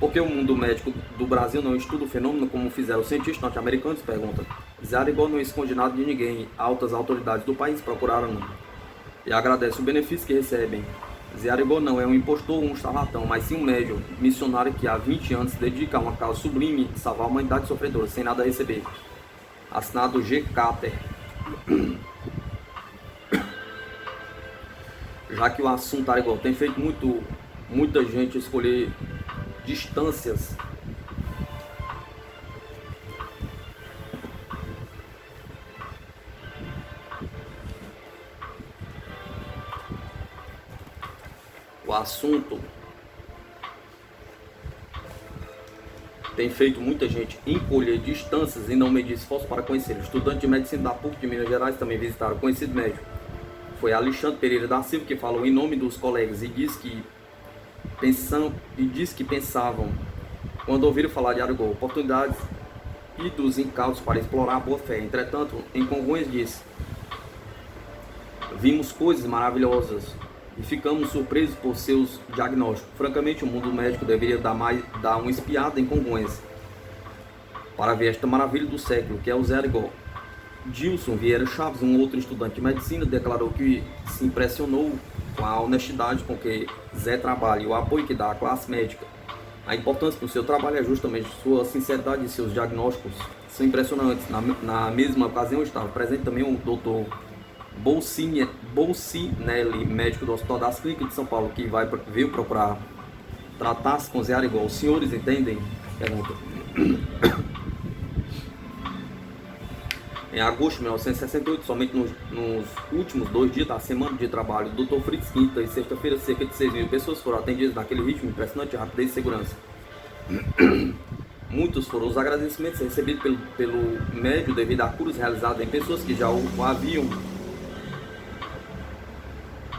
Por que o mundo médico do Brasil não estuda o fenômeno como fizeram os cientistas norte-americanos? Pergunta. Zé Arigó não esconde nada de ninguém. Altas autoridades do país procuraram e agradece o benefício que recebem. Zé Arigó não é um impostor ou um charlatão, mas sim um médium, missionário que há 20 anos se dedica a uma causa sublime de salvar a humanidade sofredora, sem nada a receber. Assinado G. Carter. Já que o assunto Arigó tem feito muita gente escolher distâncias o assunto tem feito muita gente encolher distâncias e não medir esforço para conhecê-lo. Estudante de medicina da PUC de Minas Gerais também visitaram o conhecido médico. Foi Alexandre Pereira da Silva que falou em nome dos colegas e diz que pensavam, quando ouviram falar de Arigó, oportunidades e dos incautos para explorar a boa-fé. Entretanto, em Congonhas disse: vimos coisas maravilhosas e ficamos surpresos por seus diagnósticos. Francamente, o mundo médico deveria dar uma espiada em Congonhas para ver esta maravilha do século, que é o Zé Arigó. Dilson Vieira Chaves, um outro estudante de medicina, declarou que se impressionou com a honestidade com que Zé trabalha e o apoio que dá à classe médica. A importância do seu trabalho é justamente sua sinceridade e seus diagnósticos são impressionantes. Na mesma ocasião estava presente também o Dr. Bolsinelli, médico do Hospital das Clínicas de São Paulo, que veio procurar tratar-se com Zé Arigó. Os senhores entendem? Pergunta. Em agosto de 1968, somente nos últimos 2 dias da semana de trabalho, Dr. Fritz, quinta e sexta-feira, cerca de 6.000 pessoas foram atendidas naquele ritmo impressionante de rapidez e segurança. Muitos foram os agradecimentos recebidos pelo médico devido a curas realizadas em pessoas que já o haviam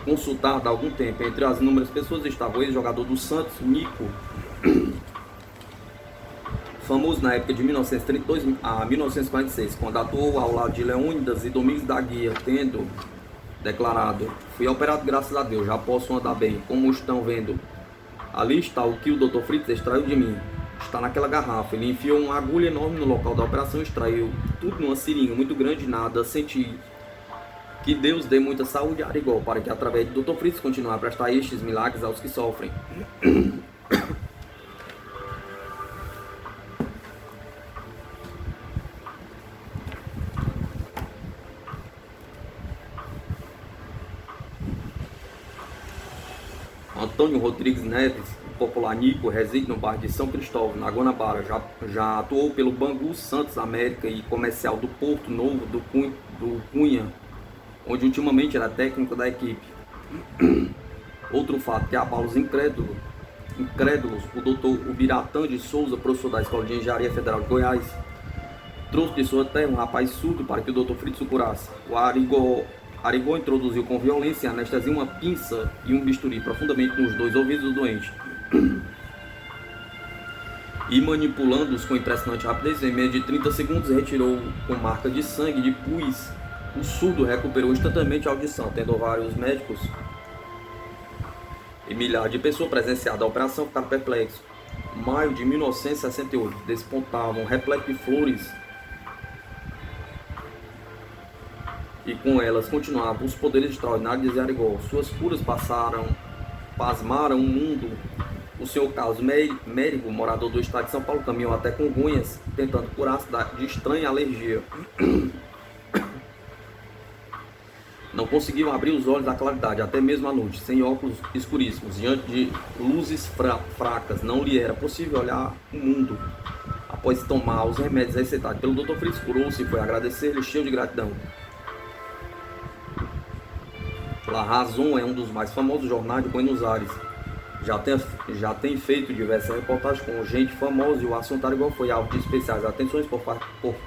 consultado há algum tempo. Entre as inúmeras pessoas estava o ex-jogador do Santos, Nico, famoso na época de 1932 a 1946, quando atuou ao lado de Leônidas e Domingos da Guia, tendo declarado: fui operado graças a Deus, já posso andar bem. Como estão vendo, ali está o que o Dr. Fritz extraiu de mim. Está naquela garrafa. Ele enfiou uma agulha enorme no local da operação, extraiu tudo numa seringa muito grande, nada senti. Que Deus dê muita saúde a Arigó, para que através do Dr. Fritz continue a prestar estes milagres aos que sofrem. Antônio Rodrigues Neves, popular Nico, reside no bairro de São Cristóvão, na Guanabara. Já atuou pelo Bangu, Santos América e Comercial do Porto Novo do Cunha, onde ultimamente era técnico da equipe. Outro fato que abala os incrédulos, o Dr. Ubiratã de Souza, professor da Escola de Engenharia Federal de Goiás, trouxe de sua terra um rapaz surdo para que o Dr. Fritz o curasse. O Arigó introduziu com violência e anestesia uma pinça e um bisturi profundamente nos 2 ouvidos do doente. E manipulando-os com impressionante rapidez, em menos de 30 segundos retirou com marca de sangue de pus. O surdo recuperou instantaneamente a audição, tendo vários médicos e milhares de pessoas presenciadas a operação ficaram perplexos. Maio de 1968, despontavam repleto de flores e com elas continuavam os poderes extraordinários de Zé Arigó. Suas curas pasmaram o mundo. O senhor Carlos Mérigo, morador do estado de São Paulo, caminhou até Congonhas, tentando curar-se de estranha alergia. Não conseguiam abrir os olhos da claridade, até mesmo à noite, sem óculos escuríssimos, diante de luzes fracas. Não lhe era possível olhar o mundo. Após tomar os remédios receitados pelo Dr. Fritz, curou-se e foi agradecer-lhe cheio de gratidão. La Razón é um dos mais famosos jornais de Buenos Aires. Já tem feito diversas reportagens com gente famosa e o assunto Arigó foi alvo de especiais atenções por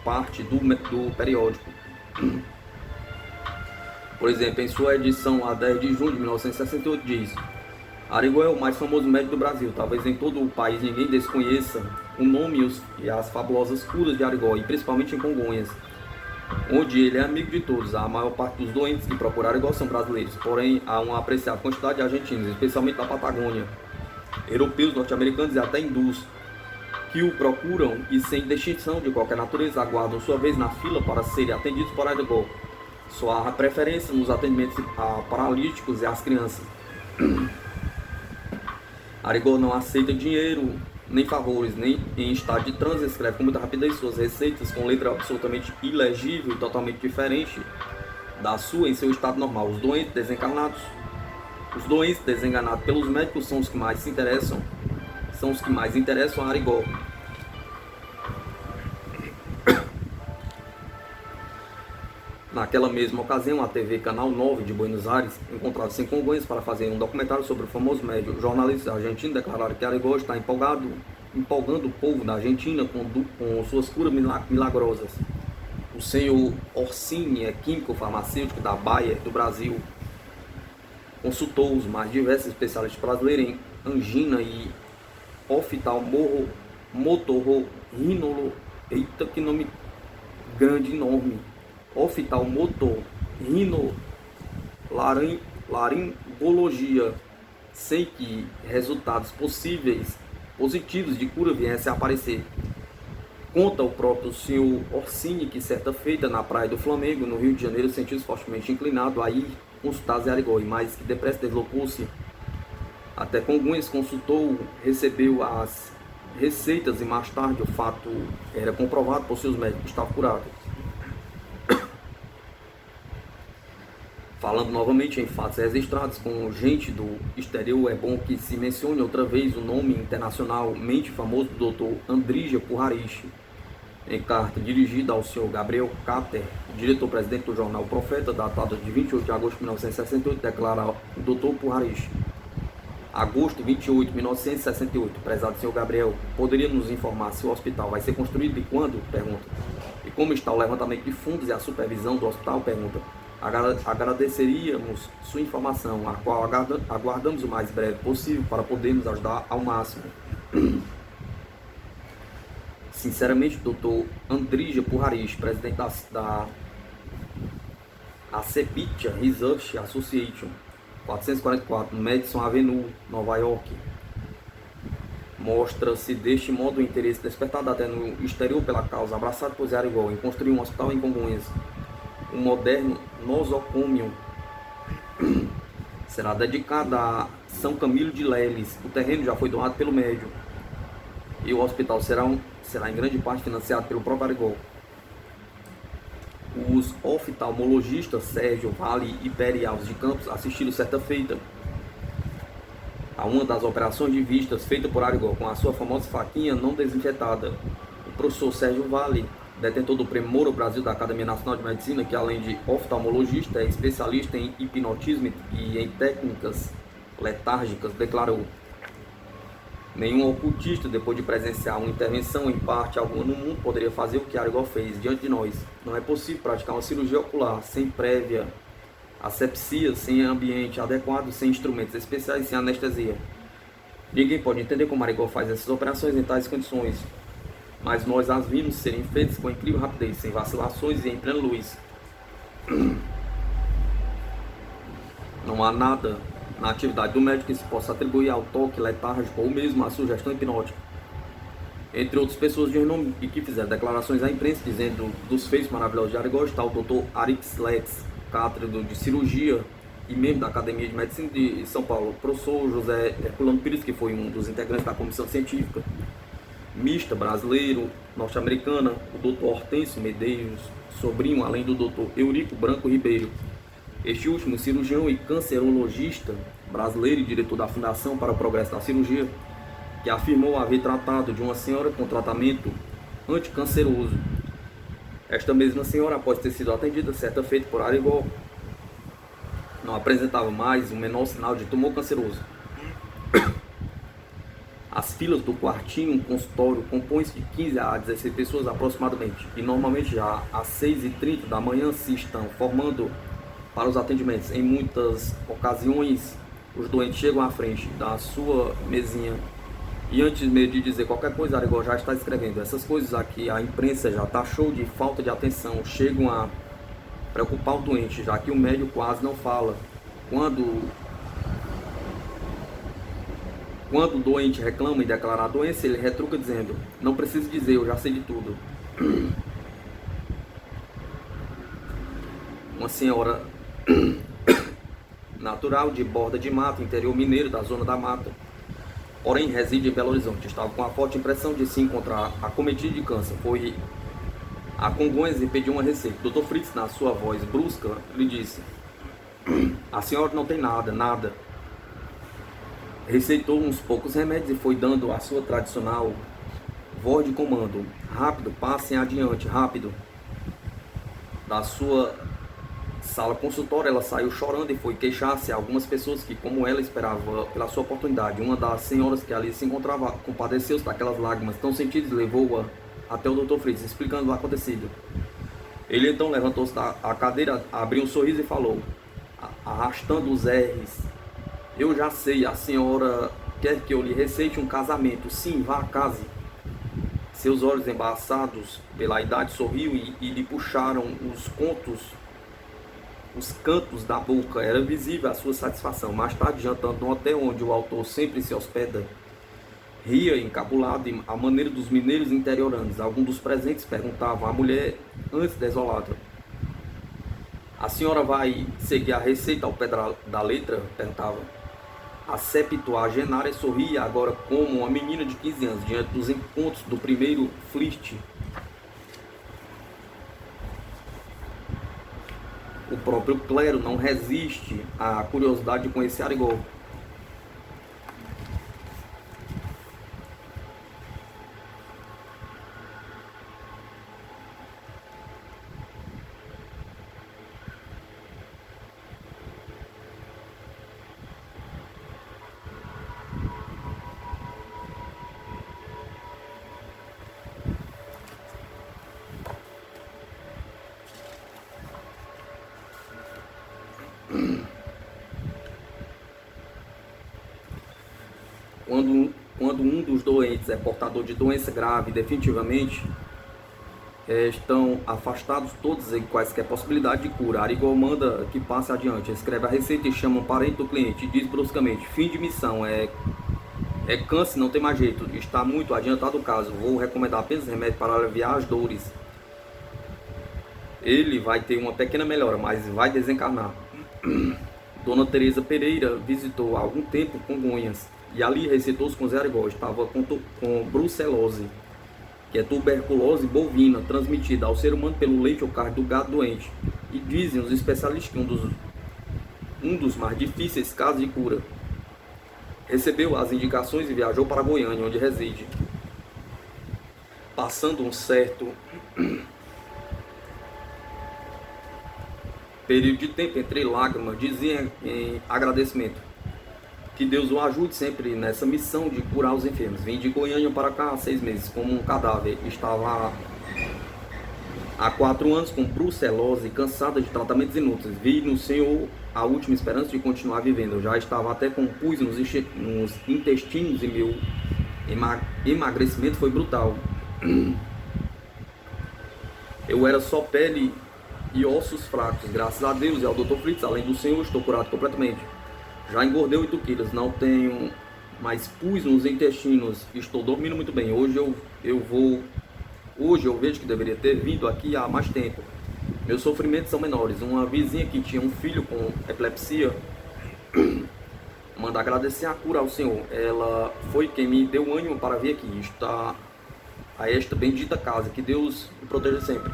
parte do periódico. Por exemplo, em sua edição a 10 de junho de 1968 diz: Arigó é o mais famoso médico do Brasil. Talvez em todo o país ninguém desconheça o nome e as fabulosas curas de Arigó, e principalmente em Congonhas, onde ele é amigo de todos. A maior parte dos doentes que procuram Arigó são brasileiros, porém há uma apreciável quantidade de argentinos, especialmente da Patagônia. europeus, norte-americanos e até hindus, que o procuram e, sem distinção de qualquer natureza, aguardam sua vez na fila para serem atendidos por Arigó. Sua preferência nos atendimentos a paralíticos e às crianças. Arigó não aceita dinheiro, nem favores, nem em estado de trânsito, escreve com muita rapidez suas receitas com letra absolutamente ilegível e totalmente diferente da sua em seu estado normal. Os doentes desenganados pelos médicos são os que mais interessam a Arigó. Naquela mesma ocasião, a TV Canal 9 de Buenos Aires encontrava-se em Congonhas para fazer um documentário sobre o famoso médico. Jornalistas argentinos declararam que Arigó está empolgando o povo da Argentina com suas curas milagrosas. O senhor Orsini é químico farmacêutico da Bayer, do Brasil. Consultou os mais diversos especialistas brasileiros em angina e oftalmotorrinolo. Eita, que nome grande, enorme. Oftalmotorrinolaringologia, sem que resultados positivos de cura viessem a aparecer. Conta o próprio senhor Orsini que certa feita na praia do Flamengo, no Rio de Janeiro, sentiu-se fortemente inclinado a ir consultar Zé Arigó, mas que depressa deslocou-se até Congonhas, consultou, recebeu as receitas e mais tarde o fato era comprovado por seus médicos, estava curado. Falando novamente em fatos registrados com gente do exterior, é bom que se mencione outra vez o nome internacionalmente famoso do Dr. Andrija Puharishi. Em carta dirigida ao Sr. Gabriel Cater, diretor-presidente do jornal Profeta, datada de 28 de agosto de 1968, declara o Dr. Puharishi. Agosto 28 de 1968. Prezado Sr. Gabriel, poderia nos informar se o hospital vai ser construído e quando? Pergunta. E como está o levantamento de fundos e a supervisão do hospital? Pergunta. Agradeceríamos sua informação, a qual aguardamos o mais breve possível para podermos ajudar ao máximo. Sinceramente, Dr. Andrija Puharishi, presidente da Acepitia Research Association, 444, Madison Avenue, Nova York. Mostra-se deste modo o interesse despertado até no exterior pela causa, abraçado por Zé Arigó em construir um hospital em Congonhas. O moderno nosocômio será dedicado a São Camilo de Leles. O terreno já foi doado pelo médium. E o hospital será em grande parte financiado pelo próprio Arigó. Os oftalmologistas Sérgio Vale e Peri Alves de Campos assistiram certa feita a uma das operações de vistas feita por Arigó com a sua famosa faquinha não desinfetada. O professor Sérgio Vale, detentor do Prêmio Moura Brasil da Academia Nacional de Medicina, que além de oftalmologista é especialista em hipnotismo e em técnicas letárgicas, declarou: nenhum ocultista, depois de presenciar uma intervenção em parte alguma no mundo, poderia fazer o que Arigó fez diante de nós. Não é possível praticar uma cirurgia ocular sem prévia asepsia, sem ambiente adequado, sem instrumentos especiais, sem anestesia. Ninguém pode entender como Arigó faz essas operações em tais condições, mas nós as vimos serem feitas com incrível rapidez, sem vacilações e em plena luz. Não há nada na atividade do médico que se possa atribuir ao toque letárgico ou mesmo à sugestão hipnótica. Entre outras pessoas de renome e que fizeram declarações à imprensa dizendo dos feitos maravilhosos de Arigó, está o Dr. Arix Letts, catedrático de cirurgia e membro da Academia de Medicina de São Paulo, o professor José Herculano Pires, que foi um dos integrantes da comissão científica mista brasileiro, norte-americana, o Dr. Hortêncio Medeiros, sobrinho, além do Dr. Eurico Branco Ribeiro. Este último cirurgião e cancerologista brasileiro e diretor da Fundação para o Progresso da Cirurgia, que afirmou haver tratado de uma senhora com tratamento anticanceroso. Esta mesma senhora, após ter sido atendida certa feita por Arigó, não apresentava mais o menor sinal de tumor canceroso. As filas do quartinho consultório compõem-se de 15 a 16 pessoas aproximadamente, e normalmente já às 6h30 da manhã se estão formando para os atendimentos. Em muitas ocasiões, os doentes chegam à frente da sua mesinha e antes mesmo de dizer qualquer coisa, Arigó já está escrevendo. Essas coisas aqui a imprensa já taxou de falta de atenção, chegam a preocupar o doente, já que o médico quase não fala. Quando Quando o doente reclama e declara a doença, ele retruca dizendo: não preciso dizer, eu já sei de tudo. Uma senhora natural de Borda de Mata, interior mineiro da Zona da Mata, porém reside em Belo Horizonte, estava com a forte impressão de se encontrar acometida de câncer. Foi a Congonhas e pediu uma receita. Dr. Fritz, na sua voz brusca, lhe disse: a senhora não tem nada, nada. Receitou uns poucos remédios e foi dando a sua tradicional voz de comando: rápido, passem adiante, rápido. Da sua sala consultória, ela saiu chorando e foi queixar-se a algumas pessoas que, como ela, esperava pela sua oportunidade. Uma das senhoras que ali se encontrava compadeceu-se daquelas lágrimas tão sentidas e levou-a até o Dr. Fritz, explicando o acontecido. Ele então levantou-se da cadeira, abriu um sorriso e falou, arrastando os R's: eu já sei, a senhora quer que eu lhe receite um casamento. Sim, vá a casa. Seus olhos embaçados pela idade sorriu e lhe puxaram os cantos da boca. Era visível a sua satisfação. Mais tarde, jantando no hotel onde o autor sempre se hospeda, ria encabulado à maneira dos mineiros interioranos. Alguns dos presentes perguntavam à mulher, antes desolada: a senhora vai seguir a receita ao pé da letra? Perguntava. A septuagenária sorria agora como uma menina de 15 anos diante dos encontros do primeiro flerte. O próprio clero não resiste à curiosidade de conhecer Arigó. Quando um dos doentes é portador de doença grave definitivamente, estão afastados todos em quaisquer possibilidade de cura. Arigó manda que passe adiante, escreve a receita e chama um parente do cliente e diz bruscamente: fim de missão, é câncer, não tem mais jeito, está muito adiantado o caso, vou recomendar apenas remédio para aliviar as dores. Ele vai ter uma pequena melhora, mas vai desencarnar. Dona Teresa Pereira visitou há algum tempo Congonhas e ali receitou-se com Zé Arigó. Estava com brucelose, que é tuberculose bovina transmitida ao ser humano pelo leite ou carne do gado doente. E dizem os especialistas que um dos mais difíceis casos de cura. Recebeu as indicações e viajou para Goiânia, onde reside. Passando um certo período de tempo entre lágrimas, dizia em agradecimento: que Deus o ajude sempre nessa missão de curar os enfermos. Vim de Goiânia para cá há 6 meses, como um cadáver. Estava há 4 anos com brucelose, cansada de tratamentos inúteis. Vi no Senhor a última esperança de continuar vivendo. Eu já estava até com pus nos intestinos e meu emagrecimento foi brutal. Eu era só pele e ossos fracos. Graças a Deus e ao Dr. Fritz, além do Senhor, estou curado completamente. Já engordei 8 quilos, não tenho mais pus nos intestinos, estou dormindo muito bem. Hoje eu vejo que deveria ter vindo aqui há mais tempo. Meus sofrimentos são menores. Uma vizinha que tinha um filho com epilepsia manda agradecer a cura ao Senhor. Ela foi quem me deu ânimo para vir aqui. Está a esta bendita casa. Que Deus me proteja sempre.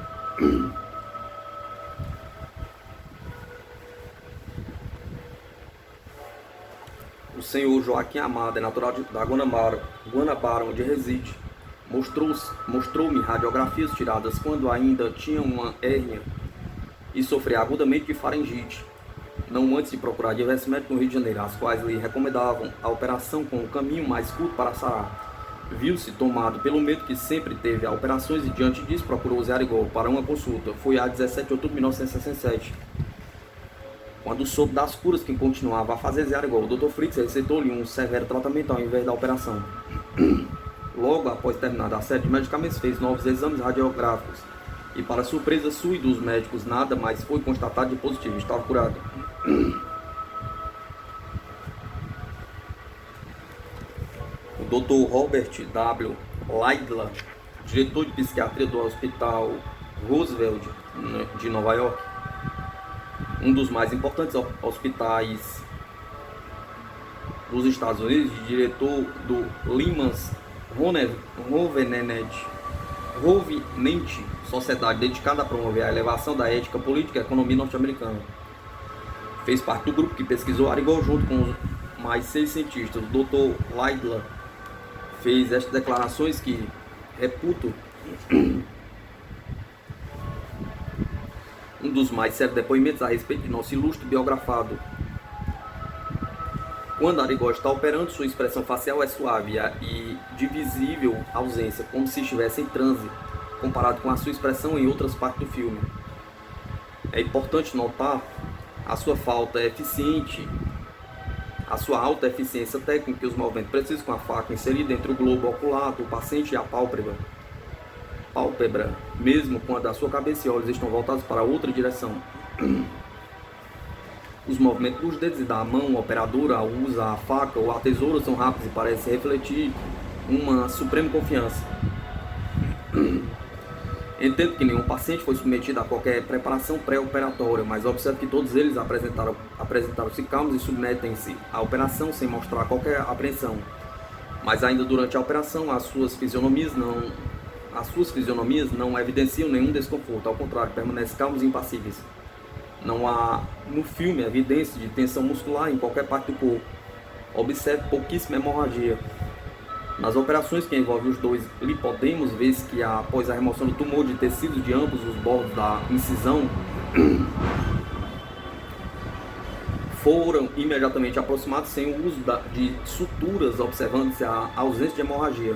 O senhor Joaquim Amado é natural da Guanabara, onde reside. Mostrou-me radiografias tiradas quando ainda tinha uma hérnia e sofria agudamente de faringite, não antes de procurar diversos médicos no Rio de Janeiro, as quais lhe recomendavam a operação com o caminho mais curto para sarar. Viu-se tomado pelo medo que sempre teve a operações e diante disso procurou Zé Arigó para uma consulta. Foi a 17 de outubro de 1967. Quando soube das curas que continuava a fazer Zé Arigó, o Dr. Fritz receitou-lhe um severo tratamento ao invés da operação. Logo após terminar a série de medicamentos, fez novos exames radiográficos e, para surpresa sua e dos médicos, nada mais foi constatado de positivo. Estava curado. Dr. Robert W. Laidlaw, diretor de psiquiatria do Hospital Roosevelt de Nova York, um dos mais importantes hospitais dos Estados Unidos, diretor do Lehman's Rovenent, sociedade dedicada a promover a elevação da ética política e economia norte-americana. Fez parte do grupo que pesquisou Arigó junto com mais 6 cientistas. O Dr. Laidlaw fez estas declarações que reputam um dos mais sérios depoimentos a respeito de nosso ilustre biografado. Quando Arigó está operando, sua expressão facial é suave e de visível ausência, como se estivesse em transe, comparado com a sua expressão em outras partes do filme. É importante notar a sua falta eficiente, a sua alta eficiência técnica e os movimentos precisos com a faca inserida entre o globo ocular do paciente e a pálpebra, mesmo quando a sua cabeça e olhos estão voltados para outra direção. Os movimentos dos dedos e da mão operadora ao usar a faca ou a tesoura são rápidos e parecem refletir uma suprema confiança. Entendo que nenhum paciente foi submetido a qualquer preparação pré-operatória, mas observo que todos eles apresentaram-se calmos e submetem-se à operação sem mostrar qualquer apreensão. Mas ainda durante a operação, as suas fisionomias não evidenciam nenhum desconforto, ao contrário, permanecem calmos e impassíveis. Não há no filme evidência de tensão muscular em qualquer parte do corpo. Observe pouquíssima hemorragia. Nas operações que envolvem os dois lipodemos, vê-se que após a remoção do tumor de tecidos de ambos os bordos da incisão, foram imediatamente aproximados sem o uso de suturas, observando-se a ausência de hemorragia.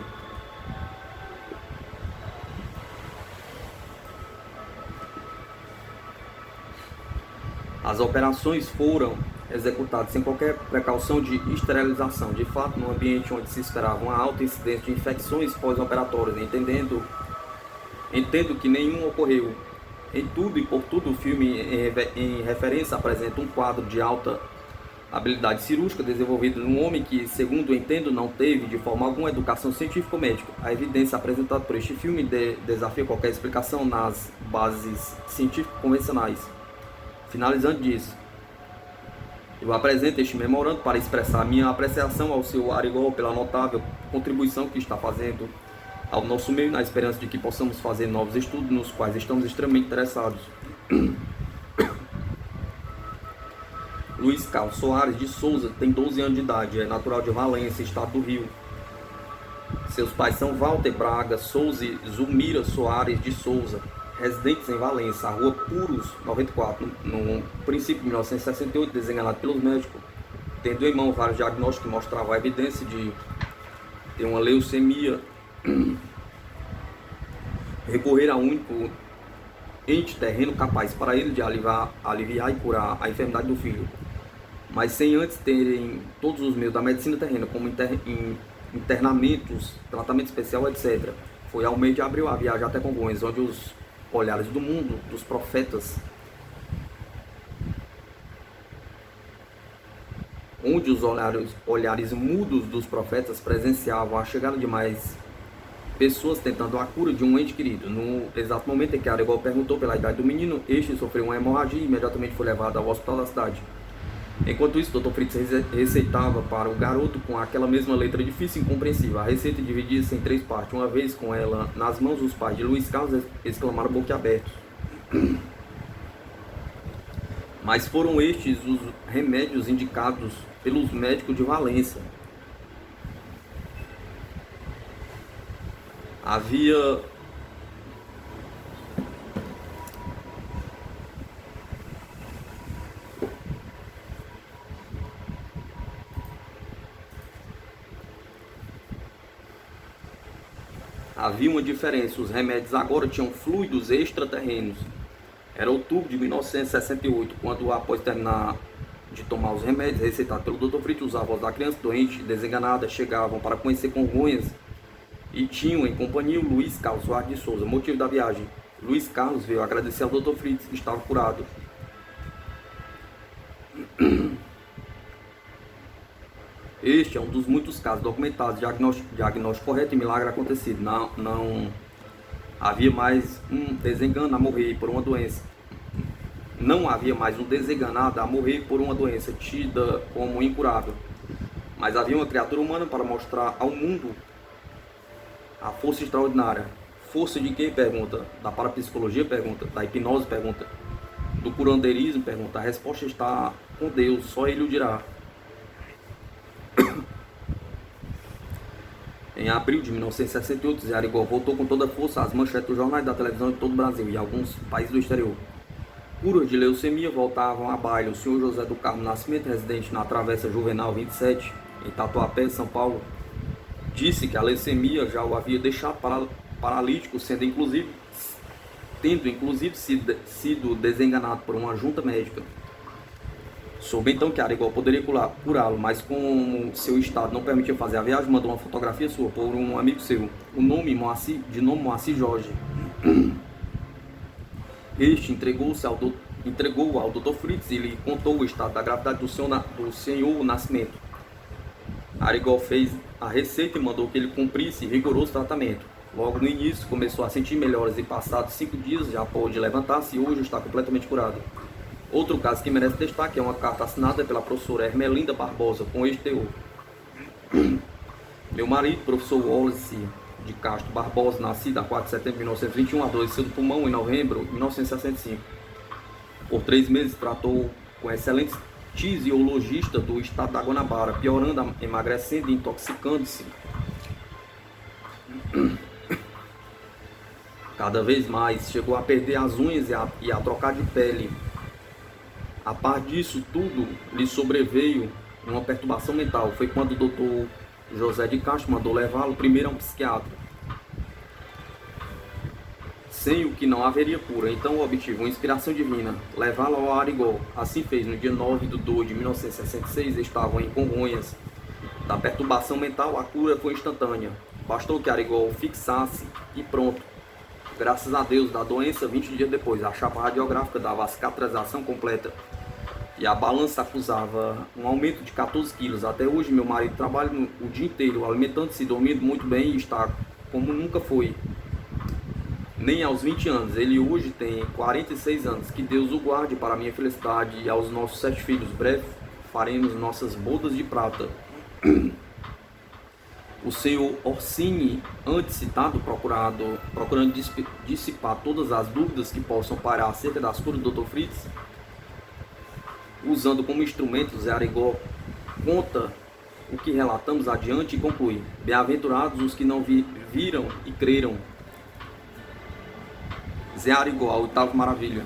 As operações foram executadas sem qualquer precaução de esterilização. De fato, num ambiente onde se esperava uma alta incidência de infecções pós-operatórias, entendo que nenhum ocorreu. Em tudo e por tudo, o filme em referência apresenta um quadro de alta habilidade cirúrgica desenvolvido num homem que, segundo entendo, não teve de forma alguma educação científica ou médica. A evidência apresentada por este filme desafia qualquer explicação nas bases científicas convencionais. Finalizando disso, eu apresento este memorando para expressar minha apreciação ao Sr. Arigó pela notável contribuição que está fazendo ao nosso meio, na esperança de que possamos fazer novos estudos nos quais estamos extremamente interessados. Luiz Carlos Soares de Souza tem 12 anos de idade, é natural de Valência, estado do Rio. Seus pais são Walter Braga Souza e Zulmira Soares de Souza, residentes em Valência, a rua Puros 94, no princípio de 1968, desenganado pelos médicos, tendo em mão vários diagnósticos que mostravam a evidência de ter uma leucemia. Recorrer a único ente terreno capaz para ele de aliviar e curar a enfermidade do filho, mas sem antes terem todos os meios da medicina terrena, como internamentos, tratamento especial, etc. Foi ao mês de abril a viagem até Congonhas, onde os olhares do mundo, dos profetas, onde os olhares mudos dos profetas presenciavam a chegada de mais pessoas tentando a cura de um ente querido. No exato momento em que Arigó perguntou pela idade do menino, este sofreu uma hemorragia e imediatamente foi levado ao hospital da cidade. Enquanto isso, Dr. Fritz receitava para o garoto com aquela mesma letra difícil e incompreensível. A receita dividia-se em 3 partes. Uma vez com ela nas mãos, os pais de Luiz Carlos exclamaram boquiabertos: mas foram estes os remédios indicados pelos médicos de Valência. Havia uma diferença, os remédios agora tinham fluidos extraterrenos. Era outubro de 1968, quando, após terminar de tomar os remédios receitados pelo Dr. Fritz, os avós da criança doente, desenganada, chegavam para conhecer Congonhas e tinham em companhia o Luiz Carlos Soares de Souza. Motivo da viagem: Luiz Carlos veio agradecer ao Dr. Fritz, que estava curado. Este é um dos muitos casos documentados, diagnóstico correto e milagre acontecido. Não havia mais um desengano a morrer por uma doença. Não havia mais um desenganado a morrer por uma doença tida como incurável. Mas havia uma criatura humana para mostrar ao mundo a força extraordinária. Força de quem? Pergunta. Da parapsicologia? Pergunta. Da hipnose? Pergunta. Do curandeirismo? Pergunta. A resposta está com Deus, só Ele o dirá. Em abril de 1968, Zé Arigó voltou com toda a força às manchetes dos jornais, da televisão de todo o Brasil e alguns países do exterior. Curas de leucemia voltavam a baile. O senhor José do Carmo Nascimento, residente na Travessa Juvenal 27, em Tatuapé, São Paulo, disse que a leucemia já o havia deixado paralítico, tendo inclusive sido desenganado por uma junta médica. Soube então que Arigó poderia curá-lo, mas como seu estado não permitia fazer a viagem, mandou uma fotografia sua por um amigo seu, de nome Moacir Jorge. Este entregou ao Dr. Fritz e lhe contou o estado da gravidade do senhor Nascimento. Arigó fez a receita e mandou que ele cumprisse rigoroso tratamento. Logo no início começou a sentir melhoras e passados 5 dias já pôde levantar-se e hoje está completamente curado. Outro caso que merece destaque é uma carta assinada pela professora Hermelinda Barbosa com este teor. Meu marido, professor Wallace de Castro Barbosa, nascido a 4 de setembro de 1921, adoeceu do pulmão em novembro de 1965. Por 3 meses tratou com excelente tisiologista do estado da Guanabara, piorando, emagrecendo e intoxicando-se cada vez mais. Chegou a perder as unhas e a trocar de pele. A par disso tudo, lhe sobreveio uma perturbação mental. Foi quando o doutor José de Castro mandou levá-lo primeiro a um psiquiatra, sem o que não haveria cura. Então obtive uma inspiração divina, levá-lo ao Arigó. Assim fez. No dia 9 de 2 de 1966, estavam em Congonhas. Da perturbação mental, a cura foi instantânea. Bastou que Arigó fixasse e pronto. Graças a Deus, da doença, 20 dias depois, a chapa radiográfica dava a cicatrização completa e a balança acusava um aumento de 14 quilos. Até hoje, meu marido trabalha o dia inteiro, alimentando-se, dormindo muito bem e está como nunca foi, nem aos 20 anos. Ele hoje tem 46 anos. Que Deus o guarde para a minha felicidade e aos nossos 7 filhos. Breve faremos nossas bodas de prata. O senhor Orsini, antes citado, procurando dissipar todas as dúvidas que possam parar acerca das curas do Dr. Fritz, usando como instrumento Zé Arigó, conta o que relatamos adiante e conclui: bem-aventurados os que não viram e creram. Zé Arigó, a 8ª maravilha.